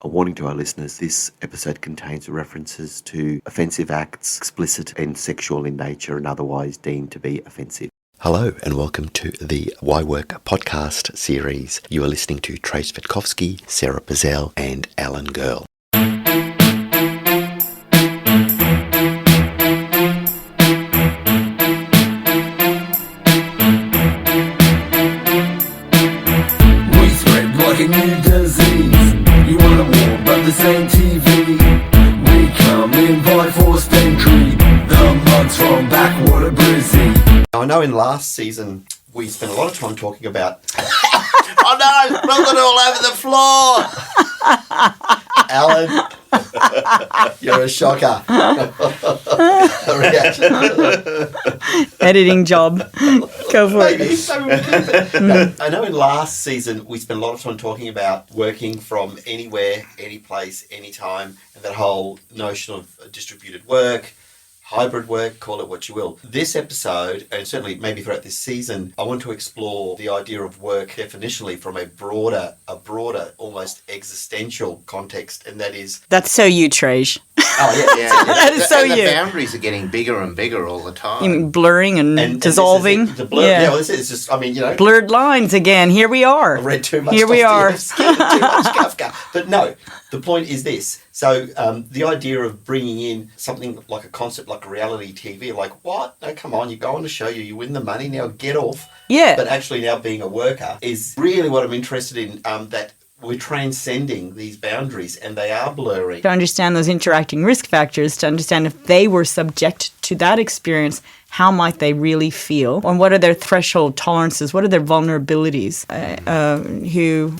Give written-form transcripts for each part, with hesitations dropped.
A warning to our listeners, this episode contains references to offensive acts, explicit and sexual in nature and otherwise deemed to be offensive. Hello and welcome to the Why Work podcast series. You are listening to Trajce, Sarah Bazell and Alan Girl. We spread like a new disease. You wanna war, but this ain't TV. We come in by forced entry. The mugs from Backwater Brizzy. I know in last season we spent a lot of time talking about oh no, not all over the floor. Alan, you're a shocker. Editing job. Go for it. No, I know in last season we spent a lot of time talking about working from anywhere, any place, anytime, and that whole notion of distributed work, hybrid work, call it what you will. This episode, and certainly maybe throughout this season, I want to explore the idea of work definitionally from a broader, almost existential context, and that is... That's so you, Trajce. Oh, yeah. That is so and you. The boundaries are getting bigger and bigger all the time. You mean blurring and dissolving? The blur, yeah, well, this is just, I mean, you know... Blurred lines again. Here we are. I read too much Here we are. Too much Kafka. But no, the point is this. So the idea of bringing in something like a concept like reality TV, like, what? No, come on, you go on a show, you win the money, now get off. Yeah. But actually now being a worker is really what I'm interested in, that we're transcending these boundaries and they are blurring. To understand those interacting risk factors, to understand if they were subject to that experience, how might they really feel? And what are their threshold tolerances? What are their vulnerabilities?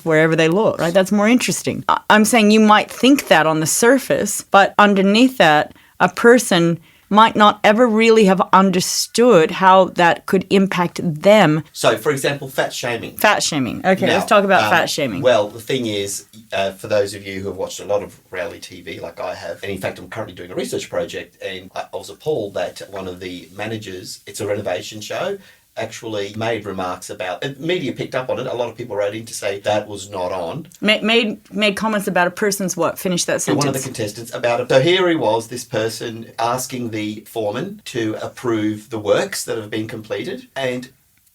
Wherever they look, right? That's more interesting. I'm saying you might think that on the surface, but underneath that, a person might not ever really have understood how that could impact them. So, for example, fat shaming. Fat shaming. Okay, now, let's talk about fat shaming. Well, the thing is, for those of you who have watched a lot of reality TV, like I have, and in fact I'm currently doing a research project, and I was appalled that one of the managers, it's a renovation show, actually made remarks about it. Media picked up on it. A lot of people wrote in to say that was not on. Made comments about a person's what? Finish that sentence. One of the contestants about it. So here he was, this person asking the foreman to approve the works that have been completed, and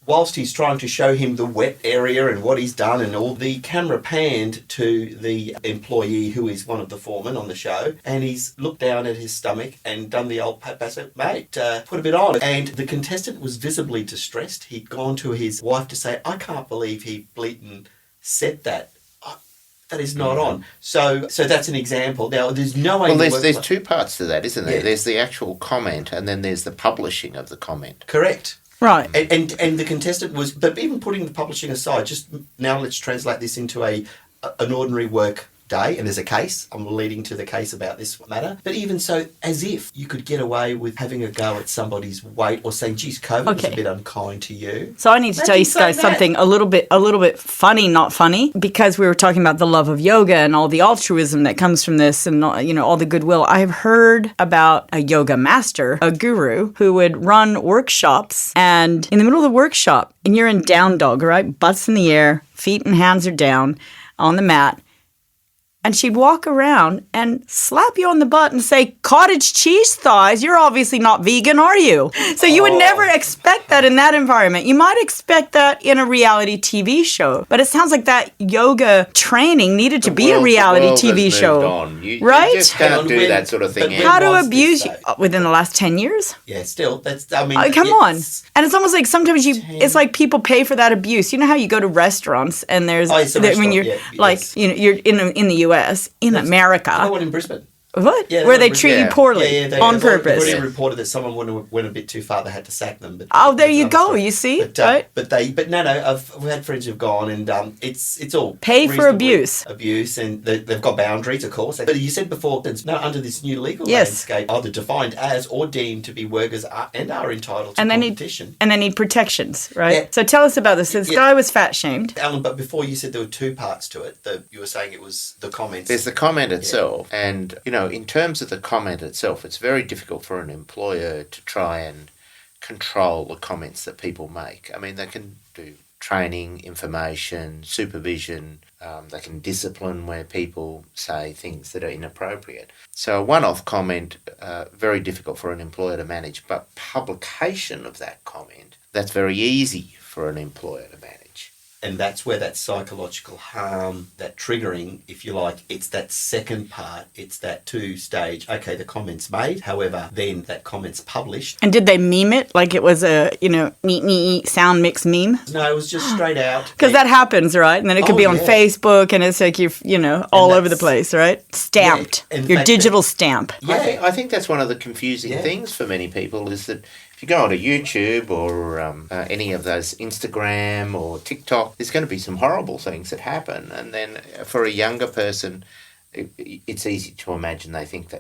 whilst he's trying to show him the wet area and what he's done and all, the camera panned to the employee who is one of the foremen on the show, and he's looked down at his stomach and done the old pat back, mate, put a bit on. And the contestant was visibly distressed. He'd gone to his wife to say, I can't believe he bleating said that. That is not on. So that's an example. Now, there's no way... Well, there's two parts to that, isn't there? Yeah. There's the actual comment and then there's the publishing of the comment. Correct. Right. And the contestant was... But even putting the publishing aside, just now let's translate this into an ordinary work day, and there's a case. I'm leading to the case about this matter. But even so, as if you could get away with having a go at somebody's weight or saying, geez, COVID was a bit unkind to you. So I need to tell you guys something a little bit funny, not funny, because we were talking about the love of yoga and all the altruism that comes from this and, all the goodwill. I've heard about a yoga master, a guru, who would run workshops, and in the middle of the workshop, and you're in down dog, right? Butts in the air, feet and hands are down on the mat, and she'd walk around and slap you on the butt and say, cottage cheese thighs, you're obviously not vegan, are you? So you would never expect that in that environment. You might expect that in a reality TV show. But it sounds like that yoga training needed to be a reality TV show. Right? You just can't do that sort of thing. How to abuse you within the last 10 years? Yeah, still. That's, I mean... come on. And it's almost like sometimes it's like people pay for that abuse. You know how you go to restaurants and there's... you're in the US. In America. I went in Brisbane. What? Yeah, where they treat you poorly on purpose. They already reported that someone went a bit too far. They had to sack them. But there you go. You see, right? But no. We had friends who've gone, and it's all pay for abuse, and they've got boundaries, of course. But you said before, it's now under this new legal landscape, either defined as or deemed to be workers are entitled to competition, and they need protections, right? Yeah. So tell us about this. This guy was fat shamed, Alan. But before you said there were two parts to it. You were saying it was the comments. There's the comment itself, and in terms of the comment itself, it's very difficult for an employer to try and control the comments that people make. I mean, they can do training, information, supervision. They can discipline where people say things that are inappropriate. So a one-off comment, very difficult for an employer to manage, but publication of that comment, that's very easy for an employer to manage. And that's where that psychological harm, that triggering, if you like, it's that second part. It's that two-stage, okay, the comment's made. However, then that comment's published. And did they meme it like it was a, neat sound mix meme? No, it was just straight out. Because that happens, right? And then it could be on Facebook, and it's like all over the place, right? Stamped. Yeah, your digital stamp. Yeah. I think that's one of the confusing things for many people is that if you go onto YouTube or any of those Instagram or TikTok, there's going to be some horrible things that happen. And then for a younger person, it's easy to imagine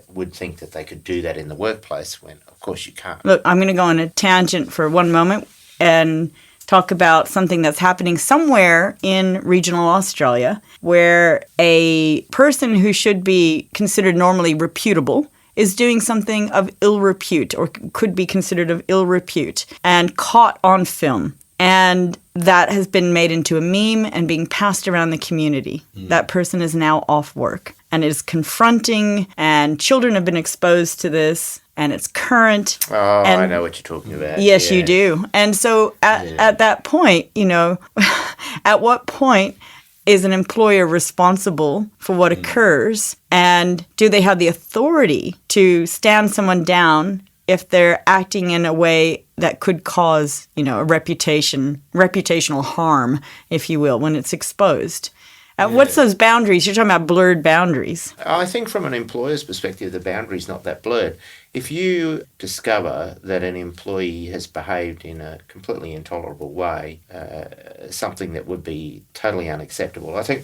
would think that they could do that in the workplace when, of course, you can't. Look, I'm going to go on a tangent for one moment and talk about something that's happening somewhere in regional Australia where a person who should be considered normally reputable is doing something of ill repute or could be considered of ill repute and caught on film. And that has been made into a meme and being passed around the community. That person is now off work and is confronting, and children have been exposed to this, and it's current. Oh, and I know what you're talking about. Yes, you do. And so at that point, at what point is an employer responsible for what occurs? And do they have the authority to stand someone down if they're acting in a way that could cause, a reputational harm, if you will, when it's exposed? What's those boundaries? You're talking about blurred boundaries. I think from an employer's perspective, the boundary's not that blurred. If you discover that an employee has behaved in a completely intolerable way, something that would be totally unacceptable, I think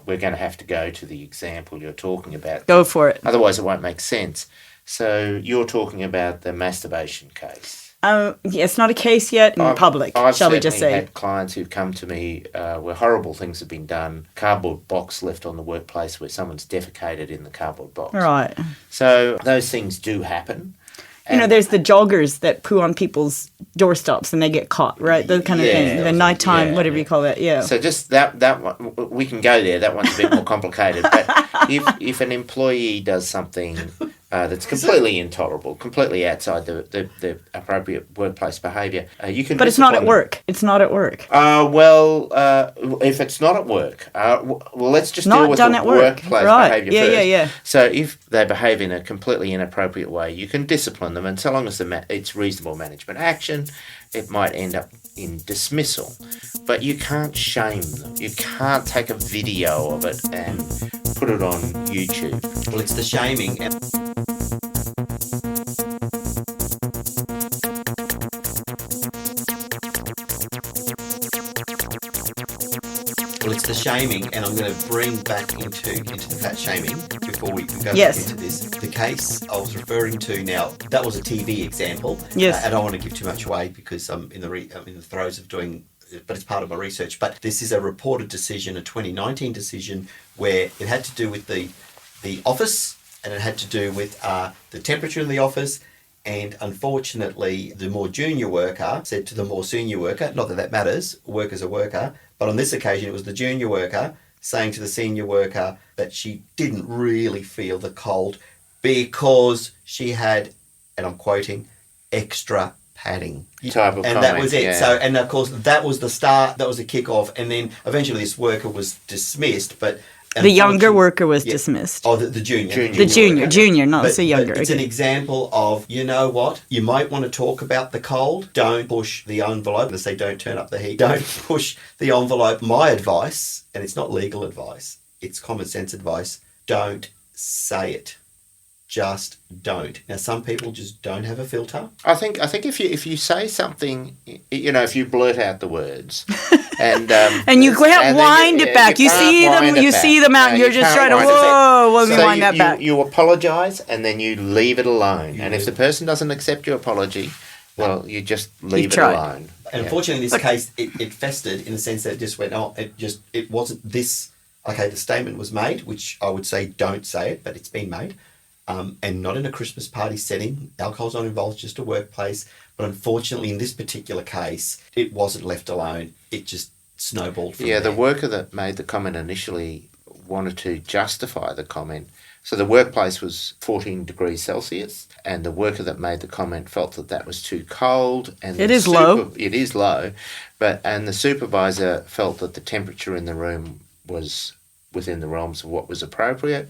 we're going to have to go to the example you're talking about. Go for it. Otherwise, it won't make sense. So you're talking about the masturbation case. It's not a case yet in public, shall we just say. I've had clients who've come to me where horrible things have been done, cardboard box left on the workplace where someone's defecated in the cardboard box. Right. So those things do happen. There's the joggers that poo on people's doorstops and they get caught, right? Those kind of things. The nighttime, whatever you call that, yeah. So just that one, we can go there. That one's a bit more complicated. But if an employee does something that's completely intolerable, completely outside the appropriate workplace behaviour, you can. But it's not at work. It's not at work. If it's not at work, let's just deal with the workplace behaviour first. Yeah. So if they behave in a completely inappropriate way, you can discipline them, and so long as it's reasonable management action, it might end up in dismissal. But you can't shame them. You can't take a video of it and put it on YouTube. Well, it's the shaming. It's the shaming, and I'm going to bring back into the fat shaming before we go back into this. The case I was referring to now, that was a TV example. Yes. I don't want to give too much away because I'm in the throes of doing, but it's part of my research. But this is a reported decision, a 2019 decision, where it had to do with the office, and it had to do with the temperature in the office. And unfortunately, the more junior worker said to the more senior worker, not that matters, worker's a worker, but on this occasion it was the junior worker saying to the senior worker that she didn't really feel the cold because she had, and I'm quoting, extra padding. Type of and comment, that was it. yeah. So, and of course, that was the start, that was the kick-off, and then eventually this worker was dismissed, but the younger worker was dismissed. Oh, the junior. The junior, not so younger. But it's an example of, you know what, you might want to talk about the cold. Don't push the envelope. Let's say don't turn up the heat. Don't push the envelope. My advice, and it's not legal advice, it's common sense advice, don't say it. Just don't. Now, some people just don't have a filter. I think if you say something, if you blurt out the words, and you can't wind it back. You see them out, and you're just trying to let me wind that back. You apologise, and then you leave it alone. And if the person doesn't accept your apology, well, you just leave it alone. And unfortunately, in this case, it festered in the sense that it just went on. It wasn't this. Okay, the statement was made, which I would say don't say it, but it's been made. And not in a Christmas party setting. Alcohol's not involved, just a workplace. But unfortunately, in this particular case, it wasn't left alone. It just snowballed from Yeah, there. the worker that made the comment initially wanted to justify the comment. So the workplace was 14 degrees Celsius, and the worker that made the comment felt that that was too cold. And It is low. It is low, and the supervisor felt that the temperature in the room was within the realms of what was appropriate,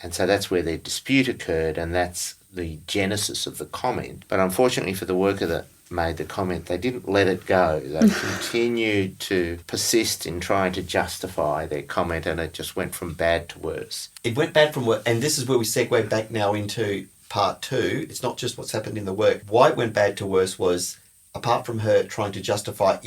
and so that's where their dispute occurred, and that's the genesis of the comment. But unfortunately for the worker that made the comment, they didn't let it go. They continued to persist in trying to justify their comment, and it just went from bad to worse. It went bad from work, and this is where we segue back now into part 2. It's not just what's happened in the work. Why it went bad to worse was, apart from her trying to justify,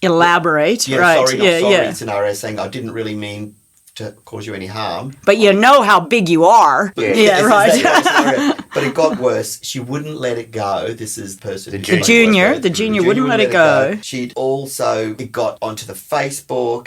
Elaborate, yeah, right? sorry scenario, saying I didn't really mean to cause you any harm. But you know how big you are. It's Right. exactly that scenario. But it got worse. She wouldn't let it go. This is the person. The who junior. worked The with. junior wouldn't let it go. She'd also, it got onto the Facebook.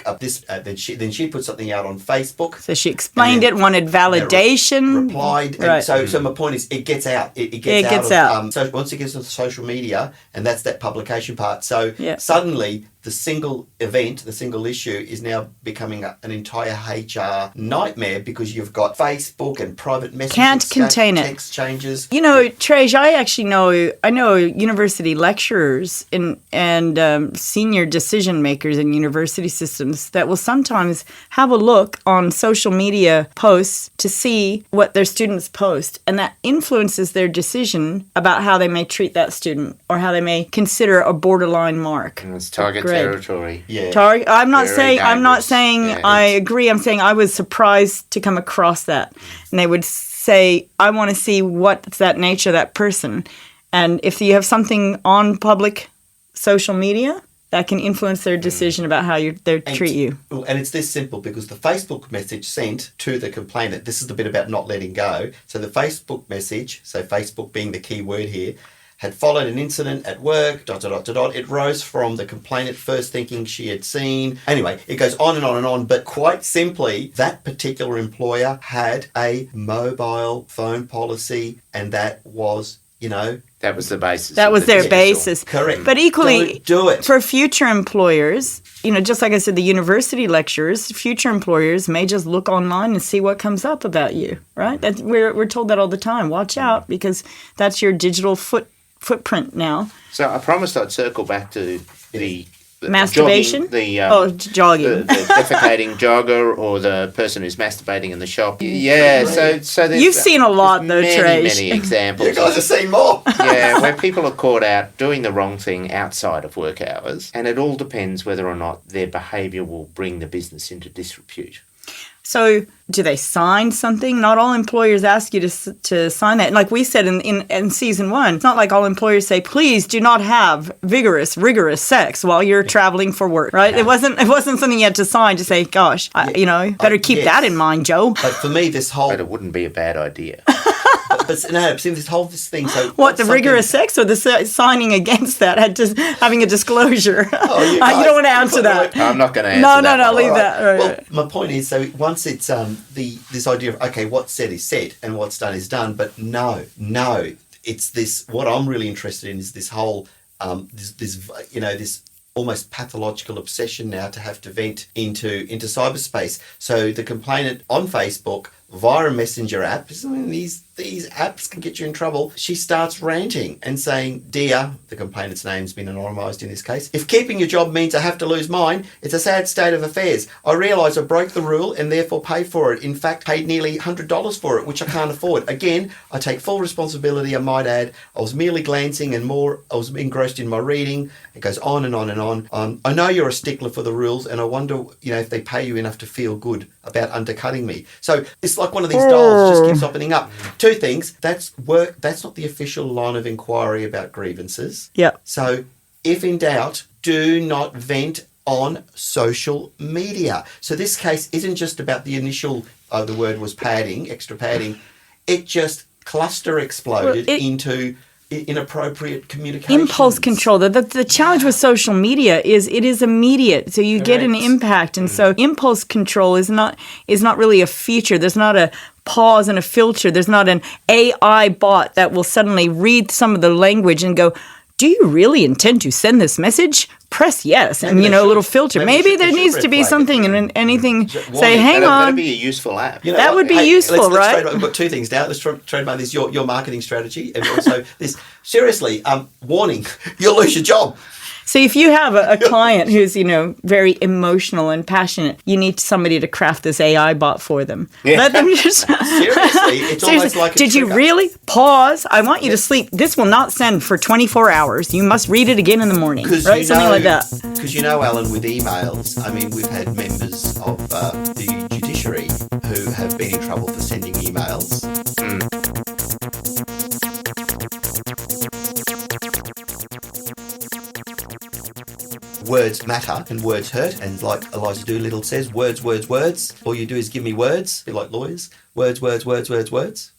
Then she put something out on Facebook. So she explained And it, wanted validation. Replied. Right. And so my point is, it gets out. It gets out. So once it gets onto social media, and that's that publication part. So suddenly, the single event, the single issue is now becoming an entire HR nightmare, because you've got Facebook and private message Can't contain it. exchanges. Trajce, I know university lecturers and senior decision makers in university systems that will sometimes have a look on social media posts to see what their students post, and that influences their decision about how they may treat that student or how they may consider a borderline mark. And it's target Grade. territory. Yeah. I'm not Very saying dangerous. Yeah, I agree. I'm saying I was surprised to come across that. And they would say, I want to see what's that nature of that person. And if you have something on public social media, that can influence their decision about how they treat you. And it's this simple, because the Facebook message sent to the complainant, this is the bit about not letting go. So the Facebook message, so Facebook being the key word here, had followed an incident at work, ... It rose from the complainant first thinking she had seen. Anyway, it goes on and on and on, but quite simply, that particular employer had a mobile phone policy, and that was, That was the basis. That of was the their dismissal. basis. Correct. But equally, Don't do it. for future employers, just like I said, the university lecturers, future employers may just look online and see what comes up about you, right? We're told that all the time. Watch out, because that's your digital footprint now. So I promised I'd circle back to the Masturbation? jogging, Jogging. the defecating jogger, or the person who's masturbating in the shop. Yeah, so there's, You've seen a lot, though, many, Trajce. many examples. You guys have seen more. Yeah, where people are caught out doing the wrong thing outside of work hours, and it all depends whether or not their behaviour will bring the business into disrepute. So do they sign something? Not all employers ask you to sign that. And like we said in season 1, it's not like all employers say, please do not have rigorous sex while you're traveling for work, right? It wasn't something you had to sign to say, gosh, better keep that in mind, Joe. But for me, this whole... But it wouldn't be a bad idea. see, this thing... So What, the rigorous sex or the signing against that? Having a disclosure. Oh, you don't want to answer that. I'm not going to answer that. No, one. leave that. Right. Well, my point is, so once it's this idea of, okay, what's said is said and what's done is done, but no, it's this. What I'm really interested in is this whole this almost pathological obsession now to have to vent into cyberspace. So the complainant on Facebook via a messenger app, these apps can get you in trouble. She starts ranting and saying, "Dear," the complainant's name's been anonymised in this case, "if keeping your job means I have to lose mine, it's a sad state of affairs. I realise I broke the rule and therefore paid for it. In fact, paid nearly $100 for it, which I can't afford. Again, I take full responsibility, I might add. I was merely glancing and I was engrossed in my reading." It goes on and on and on. "I know you're a stickler for the rules, and I wonder, if they pay you enough to feel good about undercutting me." So it's like one of these dolls just keeps opening up. Two things. That's work. That's not the official line of inquiry about grievances. Yeah. So if in doubt, do not vent on social media. So this case isn't just about the initial, the word was padding, extra padding. It just cluster exploded into inappropriate communication. Impulse control. The challenge with social media is it is immediate, so you get an impact, and so impulse control is not really a feature. There's not a pause and a filter. There's not an AI bot that will suddenly read some of the language and go, do you really intend to send this message? Press yes. And, Maybe they a should. little filter. Maybe Maybe they there should needs red to be flag it. something and anything. Say, warning. hang That'll on. be a useful app. You know That what? would be Hey, useful, let's right? trademark- We've got two things now. Let's trademark this, your marketing strategy. And also this, seriously, warning, you'll lose your job. So if you have a client who's, very emotional and passionate, you need somebody to craft this AI bot for them. Yeah. Let them just... Seriously, it's almost like a Did you trigger. really? Pause. I want you to sleep. This will not send for 24 hours. You must read it again in the morning. Right? Something like that. Because Alan, with emails, I mean, we've had members of the judiciary who have been in trouble for sending emails. Words matter and words hurt, and like Eliza Doolittle says, words. All you do is give me words, be like lawyers. Words.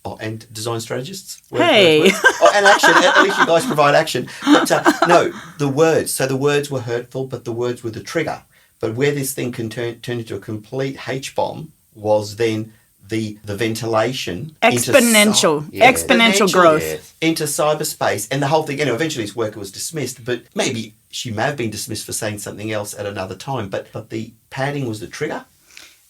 Oh, and design strategists. Words, Hey. words. Oh, and action. At least you guys provide action. But no, the words. So the words were hurtful, but the words were the trigger. But where this thing can turn into a complete H-bomb was then the ventilation Exponential exponential growth. Yes. into cyberspace, and the whole thing. Eventually his worker was dismissed, but maybe she may have been dismissed for saying something else at another time. But the padding was the trigger,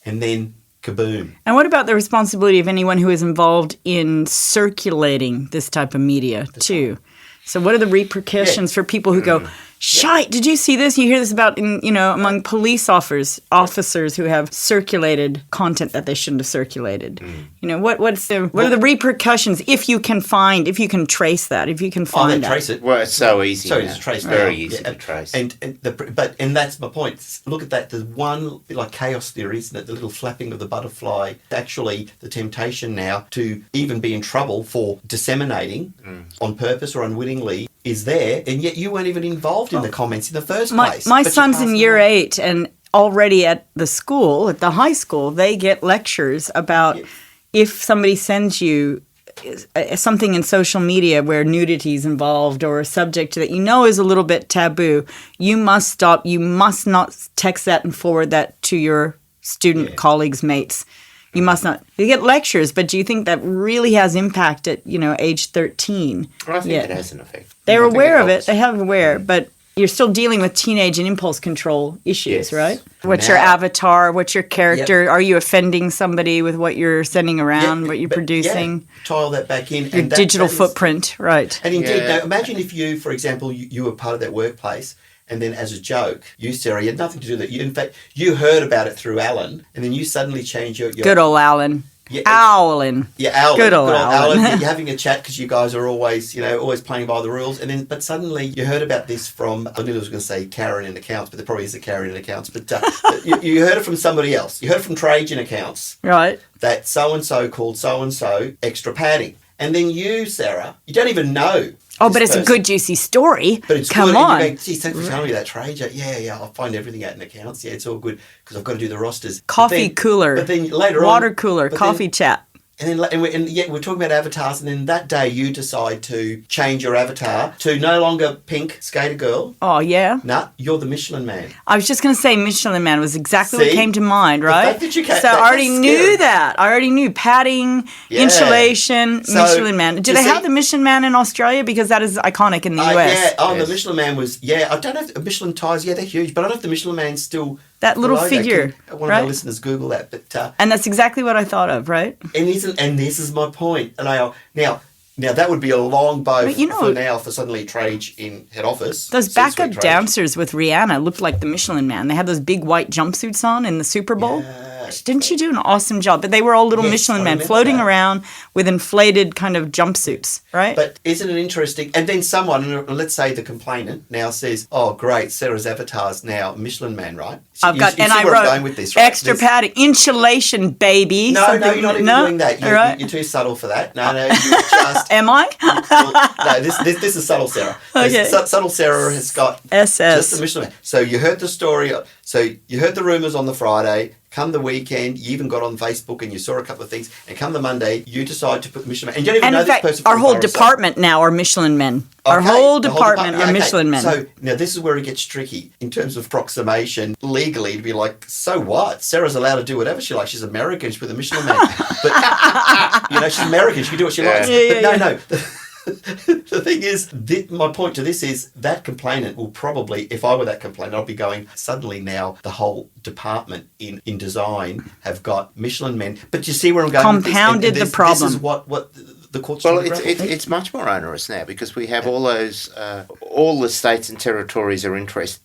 and then kaboom. And what about the responsibility of anyone who is involved in circulating this type of media too? So what are the repercussions for people who go, shite, did you see this? You hear this about, among police officers who have circulated content that they shouldn't have circulated. What are the repercussions if you can trace that, if you can find that? Trace it. Well, it's so easy. So now. it's trace Very now. easy Yeah. to trace. And that's my point. Look at that. There's one bit like chaos theory, isn't it? The little flapping of the butterfly. Actually, the temptation now to even be in trouble for disseminating on purpose or unwittingly is there, and yet you weren't even involved in the comments in the first place. My But you son's passed in it year on. 8, and already at the high school, they get lectures about if somebody sends you something in social media where nudity is involved or a subject that is a little bit taboo, you must stop. You must not text that and forward that to your student colleagues, mates. You must not. You get lectures, but do you think that really has impact at, age 13? I think it has an effect. They're I think aware of it. helps. They have aware, but you're still dealing with teenage and impulse control issues, Yes. right? What's your Now- avatar? What's your character? Are you offending somebody with what you're sending around, what you're producing? Tile that back in. Your and digital that is- footprint, right? And indeed, Yeah. now imagine if you, for example, you were part of that workplace, and then as a joke, you, Sarah, you had nothing to do with it. In fact, you heard about it through Alan, and then you suddenly change your Good old Alan. Yeah, Alan. Yeah, Alan. Good old Alan. You're having a chat because you guys are always, always playing by the rules. And then, but suddenly you heard about this from, I knew I was going to say Karen in accounts, but there probably is a Karen in accounts. But you heard it from somebody else. You heard it from Trajce in accounts Right. that so-and-so called so-and-so extra padding. And then you, Sarah, you don't even know. Oh, this but it's a person. good, juicy story. But it's Come good. on. And you go, geez, thanks for telling me that, Trajce. Yeah, I'll find everything out in accounts. Yeah, it's all good because I've got to do the rosters. Coffee cooler. But then later Water on. cooler. but Coffee chat. And we're talking about avatars, and then that day you decide to change your avatar to no longer pink skater girl. Oh, yeah. Nah, you're the Michelin Man. I was just going to say Michelin Man was exactly what See? came to mind, right? fact that you so I that's already knew scary. that. I already knew padding, Yeah. insulation, So, Michelin Man. Do you they see- have the Michelin Man in Australia? Because that is iconic in the US. Yeah. Oh, Yes. the Michelin Man was. Yeah, I don't know if Michelin tires. Yeah, they're huge, but I don't know if the Michelin Man's still. That little logo. figure, One of right? our listeners Google that, but And that's exactly what I thought of, right? and this is my point. And now that would be a long bow But you know- for suddenly Trajce in head office. Those C-suite backup Trajce. dancers with Rihanna looked like the Michelin Man. They had those big white jumpsuits on in the Super Bowl. Didn't she do an awesome job? But they were all little Yes, Michelin I men remember floating that. around with inflated kind of jumpsuits, right? But isn't it interesting? And then someone, let's say the complainant, now says, "Oh, great, Sarah's avatar's now Michelin Man, right?" I've got, you and see I where I'm wrote going with this, right? extra padding, insulation, baby. No, Something- you're not even doing that. All right. You're too subtle for that. No, you just. Am I? No, this is subtle Sarah. Okay. Subtle Sarah has got SS. just the Michelin Man. So you heard the story. So you heard the rumours on the Friday. Come the weekend, you even got on Facebook and you saw a couple of things. And come the Monday, you decide to put Michelin Man. And you don't even And know in this fact, person. our from whole Boris. department now are Michelin men. Our Okay, whole the department yeah, are okay. Michelin men. So now this is where it gets tricky in terms of approximation legally to be like, so what? Sarah's allowed to do whatever she likes. She's American. She's with a Michelin Man. But she's American. She can do what she likes. Yeah, but yeah. no. the thing is, my point to this is that complainant will probably, if I were that complainant, I'd be going, suddenly now the whole department in design have got Michelin men. But you see where I'm going with this? Compounded the problem. This is what the court's Well, trying to grapple with. it's much more onerous now because we have all those, all the states and territories are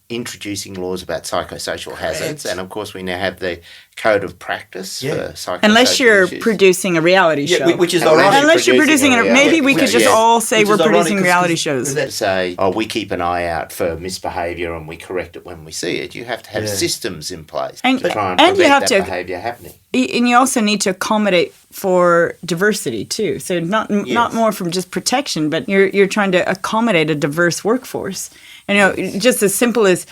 introducing laws about psychosocial hazards, and of course we now have the code of practice for psychosocial Unless you're issues. producing a reality show. which is Unless ironic. Unless you're producing a it, maybe we could just all say Which we're is ironic producing 'cause- reality 'cause shows. that- say, we keep an eye out for misbehaviour and we correct it when we see it. You have to have systems in place And- to try and and you prevent have that to- behaviour happening. And you also need to accommodate for diversity too. So not more from just protection, but you're trying to accommodate a diverse workforce. And, just as simple as,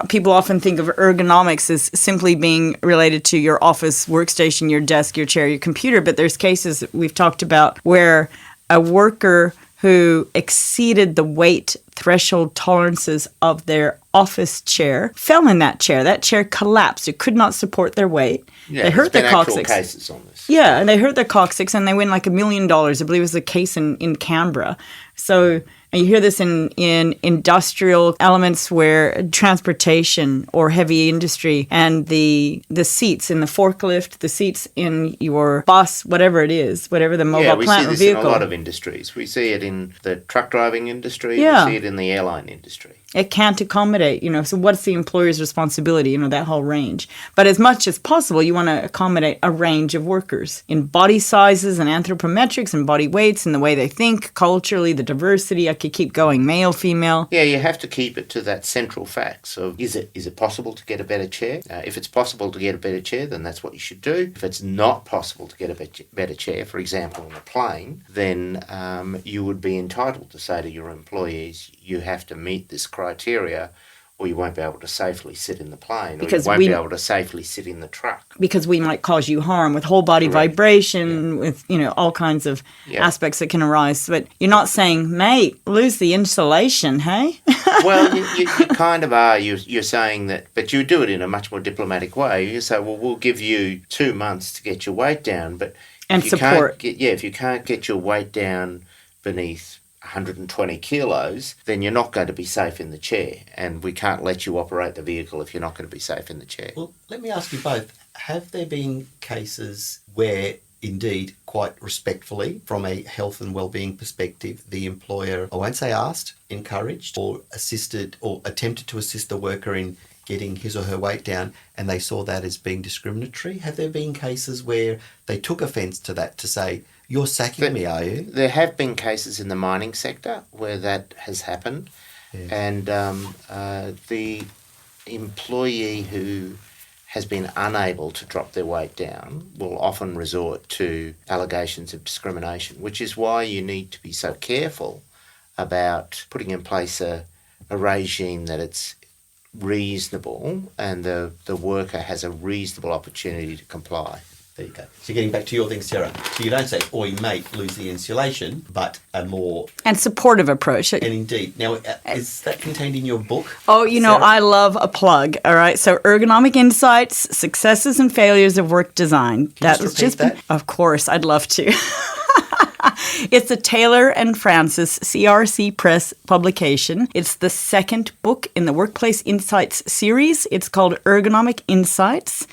people often think of ergonomics as simply being related to your office workstation, your desk, your chair, your computer. But there's cases that we've talked about where a worker who exceeded the weight threshold tolerances of their office chair fell in that chair. That chair collapsed. It could not support their weight. Yeah, They hurt there's their been actual coccyx. cases on this. Yeah, and they hurt their coccyx and they win like $1 million. I believe it was a case in Canberra. So and you hear this in industrial elements where transportation or heavy industry and the seats in the forklift, the seats in your bus, whatever it is, whatever the mobile we plant see or this vehicle. in a lot of industries. We see it in the truck driving industry. Yeah. We see it in the airline industry. It can't accommodate, so what's the employer's responsibility, that whole range. But as much as possible, you want to accommodate a range of workers in body sizes and anthropometrics and body weights and the way they think, culturally, the diversity. I could keep going, male, female. Yeah, you have to keep it to that central fact. So is it possible to get a better chair? If it's possible to get a better chair, then that's what you should do. If it's not possible to get a better chair, for example, on a plane, then you would be entitled to say to your employees, you have to meet this criteria or you won't be able to safely sit in the plane Because or you won't we- be able to safely sit in the truck. Because we might cause you harm with whole body Correct. vibration, with, all kinds of aspects that can arise. But you're not saying, mate, lose the insulation, hey? Well, you kind of are. You're saying that, but you do it in a much more diplomatic way. You say, well, we'll give you 2 months to get your weight down, but And if you support. if you can't get your weight down beneath 120 kilos, then you're not going to be safe in the chair, and we can't let you operate the vehicle if you're not going to be safe in the chair. Well, let me ask you both. Have there been cases where, indeed, quite respectfully, from a health and well-being perspective, the employer, I won't say asked, encouraged, or assisted or attempted to assist the worker in getting his or her weight down, and they saw that as being discriminatory? Have there been cases where they took offence to that, to say, you're sacking me, are you? There have been cases in the mining sector where that has happened, and the employee who has been unable to drop their weight down will often resort to allegations of discrimination, which is why you need to be so careful about putting in place a regime that it's reasonable and the worker has a reasonable opportunity to comply. There you go. So getting back to your thing, Sarah. So you don't say, oi mate, lose the insulation, but a more... And supportive approach. And indeed. Now, is that contained in your book? Oh, Sarah? I love a plug. All right. So, Ergonomic Insights, Successes and Failures of Work Design. Can you just repeat that? Of course, I'd love to. It's a Taylor and Francis CRC Press publication. It's the second book in the Workplace Insights series. It's called Ergonomic Insights,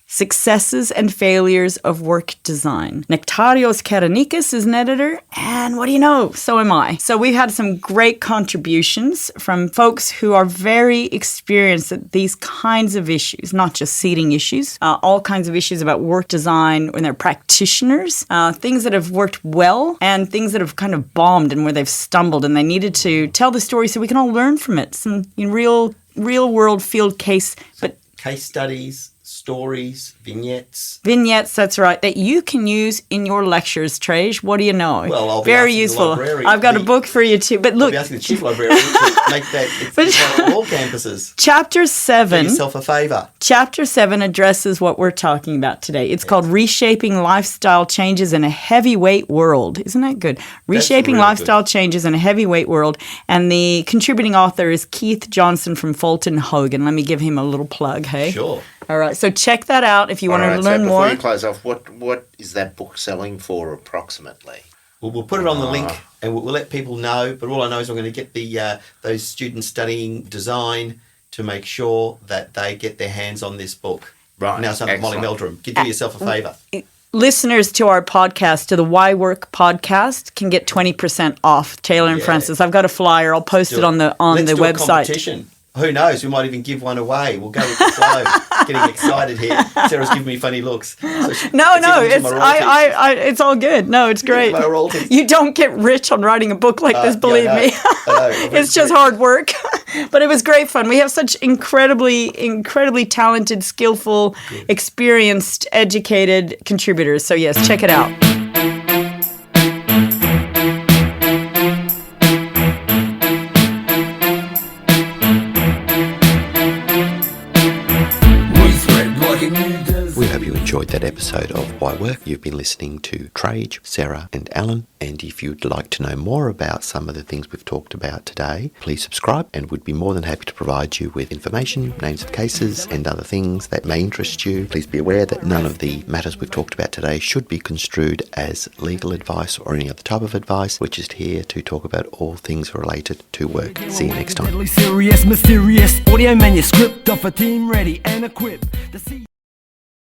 Successes and Failures of Work Design. Nektarios Karanikis is an editor, and what do you know? So am I. So we've had some great contributions from folks who are very experienced at these kinds of issues, not just seating issues, all kinds of issues about work design when they're practitioners, things that have worked well and things that have kind of bombed and where they've stumbled and they needed to tell the story so we can all learn from it. Some real world field case, but Case studies, stories, vignettes. vignettes, that's right, that you can use in your lectures, Trajce. What do you know? Well, I'll be very asking the useful. librarian, I've got a book for you too. But I'll look, be asking the chief librarian to make that it's on all campuses. Chapter Do 7. yourself a favour. Chapter 7 addresses what we're talking about today. It's called Reshaping Lifestyle Changes in a Heavyweight World. Isn't that good? Reshaping really Lifestyle Changes in a Heavyweight World. And the contributing author is Keith Johnson from Fulton Hogan. Let me give him a little plug, hey? Sure. All right, so check that out if you want to All right, learn so more. before you close off, what is that book selling for approximately? We'll put it on the link and we'll let people know. But all I know is I'm going to get those students studying design to make sure that they get their hands on this book. Right. Now, something, Molly Meldrum, do yourself a favour. Listeners to our podcast, to the Why Work podcast, can get 20% off. Taylor and Francis, I've got a flyer. I'll post it on the Let's do website. A competition. Who knows? We might even give one away. We'll go with the flow. Getting excited here. Sarah's giving me funny looks. So it's all good. No, it's great. My royalties. You don't get rich on writing a book like this, believe me. It's just hard work. But it was great fun. We have such incredibly talented, skillful, experienced, educated contributors. So yes, check it out. We hope you enjoyed that episode of Why Work. You've been listening to Trajce, Sarah and Alan. And if you'd like to know more about some of the things we've talked about today, please subscribe and we'd be more than happy to provide you with information, names of cases and other things that may interest you. Please be aware that none of the matters we've talked about today should be construed as legal advice or any other type of advice. We're just here to talk about all things related to work. See you next time. Serious, mysterious audio manuscript of a team ready and equipped.